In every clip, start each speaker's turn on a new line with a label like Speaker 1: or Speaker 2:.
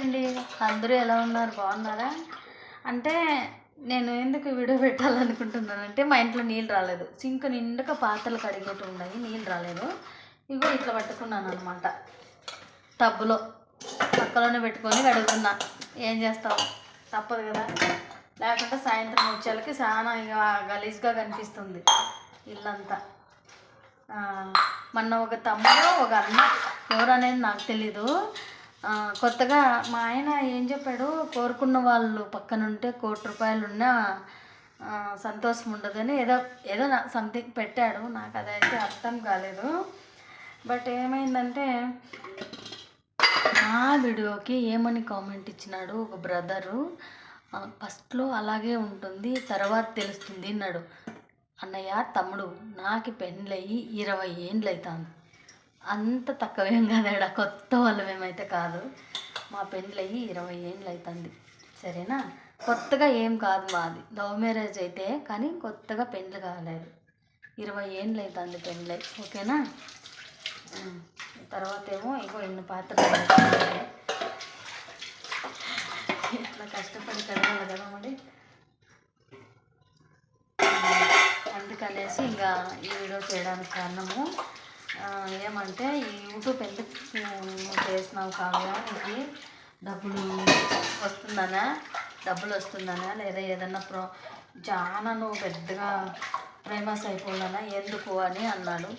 Speaker 1: అండి, అందరూ ఎలా ఉన్నారు? బాగున్నారా? అంటే నేను ఎందుకు వీడియో పెట్టాలనుకుంటున్నానంటే మా ఇంట్లో నీళ్ళు రాలేదు. సింక్ నిండుగా పాత్రలు కడిగేటివి ఉన్నాయి, నీళ్ళు రాలేదు. ఇగో ఇట్లా పట్టుకున్నాను అనమాట. టబ్బులో పక్కలోనే పెట్టుకొని కడుగుతున్నా. ఏం చేస్తావు, తప్పదు కదా. లేకుంటే సాయంత్రం వచ్చేళ్ళకి చాలా ఇక గలీజ్గా కనిపిస్తుంది ఇల్లంతా. మొన్న ఒక తమ్ముడు ఒక అన్న ఎవరు అనేది నాకు తెలీదు. కొత్తగా మా ఆయన ఏం చెప్పాడు, కోరుకున్న వాళ్ళు పక్కనుంటే ₹1,00,00,000 ఉన్నా సంతోషం ఉండదని ఏదో ఏదో సంథింగ్ పెట్టాడు. నాకు అదైతే అర్థం కాలేదు. బట్ ఏమైందంటే ఆ వీడియోకి ఏమని కామెంట్ ఇచ్చినాడు ఒక బ్రదరు, ఫస్ట్లో అలాగే ఉంటుంది తర్వాత తెలుస్తుంది అన్నాడు. అన్నయ్య తమ్ముడు, నాకు పెళ్ళయి 20 ఏండ్లు అవుతుంది. అంత తక్కువేం కాదాడ, కొత్త వాళ్ళమేమైతే కాదు. మా పెళ్ళయి 20 ఏండ్లు అవుతుంది, సరేనా. కొత్తగా ఏం కాదు మాది, లవ్ మ్యారేజ్ అయితే కానీ కొత్తగా పెళ్ళి కాలేదు. 20 ఏండ్లు అవుతుంది పెళ్ళి, ఓకేనా. తర్వాత ఏమో ఇగో ఎన్ని పాత్రలు ఇట్లా కష్టపడి కడగాలి కదా మరి. అందుకనేసి ఇంకా ఈ వీడియో చేయడానికి కారణము ఏమంటే, ఈ యూట్యూబ్ ఎందుకు చేసినావు కావ్య, నీకు డబ్బులు వస్తుందనా లేదా ఏదన్నా చాలా నువ్వు పెద్దగా ఫేమస్ అయిపోవాలన్నా ఎందుకు అని అన్నాడు.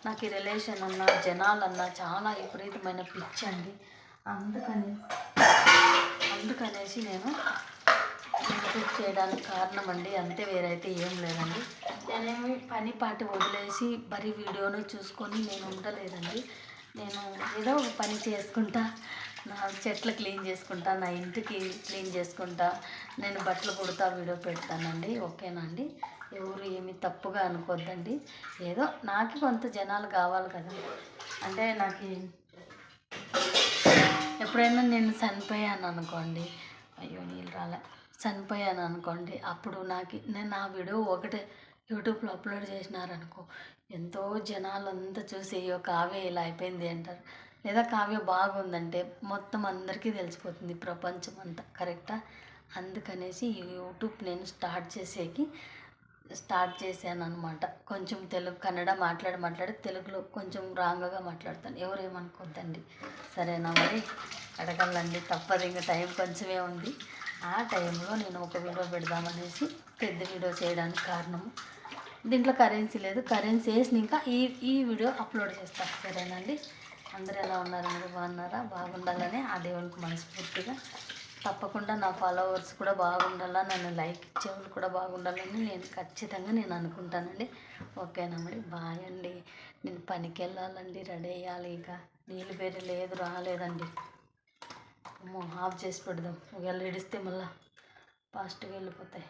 Speaker 1: నాకు ఈ రిలేషన్ అన్నా జనాలన్నా చాలా విపరీతమైన పిచ్చి అండి. అందుకనేసి నేను యూట్యూబ్ చేయడానికి కారణం అండి, అంతే, వేరైతే ఏం లేదండి. నేనేమి పని పాటి వదిలేసి మరి వీడియోను చూసుకొని నేను ఉండలేదండి. నేను ఏదో ఒక పని చేసుకుంటా, నా చెట్లు క్లీన్ చేసుకుంటా, నా ఇంటికి క్లీన్ చేసుకుంటా, నేను బట్టలు కుడతా, వీడియో పెడతానండి, ఓకేనా అండి. ఎవరు ఏమి తప్పుగా అనుకోద్దండి. ఏదో నాకు కొంత జనాలు కావాలి కదా. అంటే నాకు ఎప్పుడైనా నేను చనిపోయాను అనుకోండి, అయ్యో నీళ్ళు రాలే, చనిపోయాను అనుకోండి, అప్పుడు నేను నా వీడియో ఒకటే యూట్యూబ్లో అప్లోడ్ చేసినారనుకో, ఎంతో జనాలు అంతా చూసి అయ్యో కావ్య ఇలా అయిపోయింది అంటారు. లేదా కావ్య బాగుందంటే మొత్తం అందరికీ తెలిసిపోతుంది, ప్రపంచం అంతా, కరెక్టా. అందుకనేసి ఈ యూట్యూబ్ నేను స్టార్ట్ చేశాను అనమాట. కొంచెం కన్నడ మాట్లాడి తెలుగులో కొంచెం రాంగ్గా మాట్లాడతాను, ఎవరేమనుకోద్దండి, సరేనా. మరి అడగాలండి, తప్పదు, ఇంకా టైం కొంచెమే ఉంది. ఆ టైంలో నేను ఒక వీడియో పెడదామనేసి పెద్ద వీడియో చేయడానికి కారణము. దీంట్లో కరెన్సీ లేదు, కరెన్సీ వేసి ఇంకా ఈ వీడియో అప్లోడ్ చేస్తాను, సరేనండి. అందరూ ఎలా ఉన్నారు, మీరు బాగున్నారా? బాగుండాలని ఆ దేవునికి మనస్ఫూర్తిగా, తప్పకుండా నా ఫాలోవర్స్ కూడా బాగుండాలా, నన్ను లైక్ ఇచ్చేవాళ్ళు కూడా బాగుండాలని ఖచ్చితంగా నేను అనుకుంటానండి, ఓకేనా. మరి బాయ్ అండి. నేను పనికి వెళ్ళాలండి, రెడీ అయ్యాలి. ఇక నీళ్ళు వేరే లేదు, రాలేదండి. ఆఫ్ చేసి పెడదాం, ఒకవేళ ఇడిస్తే మళ్ళీ ఫాస్ట్గా వెళ్ళిపోతాయి.